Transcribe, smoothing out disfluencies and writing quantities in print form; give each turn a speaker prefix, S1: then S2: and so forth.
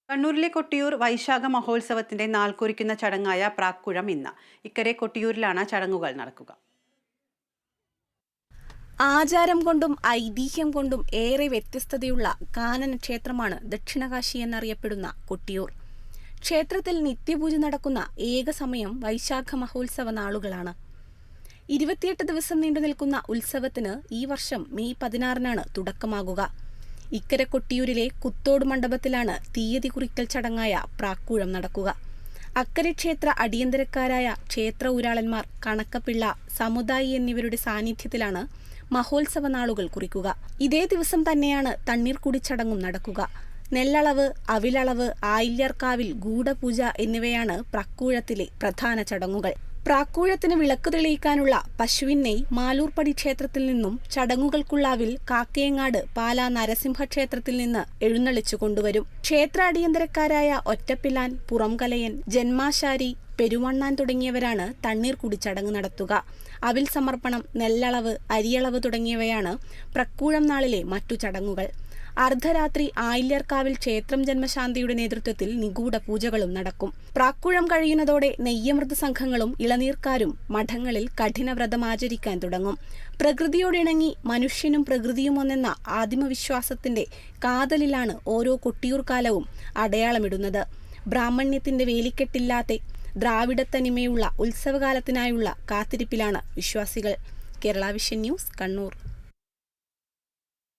S1: കണ്ണൂരിലെ കൊട്ടിയൂർ വൈശാഖ മഹോത്സവത്തിന്റെ നാൾ കുറിക്കുന്ന ചടങ്ങായ പ്രാക്കുഴം ഇന്ന്. ഇക്കരെ കൊട്ടിയൂരിലാണ് ചടങ്ങുകൾ നടക്കുക.
S2: ആചാരം കൊണ്ടും ഐതിഹ്യം കൊണ്ടും ഏറെ വ്യത്യസ്തതയുള്ള കാനന ക്ഷേത്രമാണ് ദക്ഷിണകാശി എന്നറിയപ്പെടുന്ന കൊട്ടിയൂർ. ക്ഷേത്രത്തിൽ നിത്യപൂജ നടക്കുന്ന ഏക സമയം വൈശാഖ മഹോത്സവ നാളുകളാണ്. 28 ദിവസം നീണ്ടു നിൽക്കുന്ന ഉത്സവത്തിന് ഈ വർഷം മെയ് 16-നാണ് തുടക്കമാകുക. ഇക്കരെ കൊട്ടിയൂരിലെ കുത്തോട് മണ്ഡപത്തിലാണ് തീയതി കുറിക്കൽ ചടങ്ങായ പ്രാക്കുഴം നടക്കുക. അക്കരെ ക്ഷേത്ര അടിയന്തരക്കാരായ ക്ഷേത്ര ഊരാളന്മാർ, കണക്കപ്പിള്ള, സമുദായി എന്നിവരുടെ സാന്നിധ്യത്തിലാണ് മഹോത്സവ നാളുകൾ കുറിക്കുക. ഇതേ ദിവസം തന്നെയാണ് തണ്ണീർക്കുടി ചടങ്ങും നടക്കുക. നെല്ലളവ്, അവിലളവ്, ആയില്യർക്കാവിൽ ഗൂഢപൂജ എന്നിവയാണ് പ്രാക്കുഴത്തിലെ പ്രധാന ചടങ്ങുകൾ. പ്രാക്കുഴത്തിന് വിളക്ക് തെളിയിക്കാനുള്ള പശുവിൻ നെയ് മാലൂർപ്പടി ക്ഷേത്രത്തിൽ നിന്നും ചടങ്ങുകൾക്കുള്ളാവിൽ കാക്കയങ്ങാട് പാലാ നരസിംഹ ക്ഷേത്രത്തിൽ നിന്ന് എഴുന്നള്ളിച്ചു കൊണ്ടുവരും. ക്ഷേത്ര അടിയന്തരക്കാരായ ഒറ്റപ്പിലാൻ, പുറംകലയൻ, ജന്മാശാരി, പെരുവണ്ണാൻ തുടങ്ങിയവരാണ് തണ്ണീർക്കുടി ചടങ്ങ് നടത്തുക. അവിൽ സമർപ്പണം, നെല്ലളവ്, അരിയളവ് തുടങ്ങിയവയാണ് പ്രാക്കുഴം നാളിലെ മറ്റു ചടങ്ങുകൾ. അർദ്ധരാത്രി ആയില്യർക്കാവിൽ ക്ഷേത്രം ജന്മശാന്തിയുടെ നേതൃത്വത്തിൽ നിഗൂഢ പൂജകളും നടക്കും. പ്രാക്കുഴം കഴിയുന്നതോടെ നെയ്യമൃത സംഘങ്ങളും ഇളനീർക്കാരും മഠങ്ങളിൽ കഠിനവ്രതം ആചരിക്കാൻ തുടങ്ങും. പ്രകൃതിയോടിണങ്ങി മനുഷ്യനും പ്രകൃതിയും ഒന്നെന്ന ആദിമവിശ്വാസത്തിന്റെ കാതലിലാണ് ഓരോ കൊട്ടിയൂർ കാലവും അടയാളമിടുന്നത്. ബ്രാഹ്മണ്യത്തിന്റെ വേലിക്കെട്ടില്ലാത്ത ദ്രാവിഡത്തനിമയുള്ള ഉത്സവകാലത്തിനായുള്ള കാത്തിരിപ്പിലാണ് വിശ്വാസികൾ. Kerala vision news, Kannur.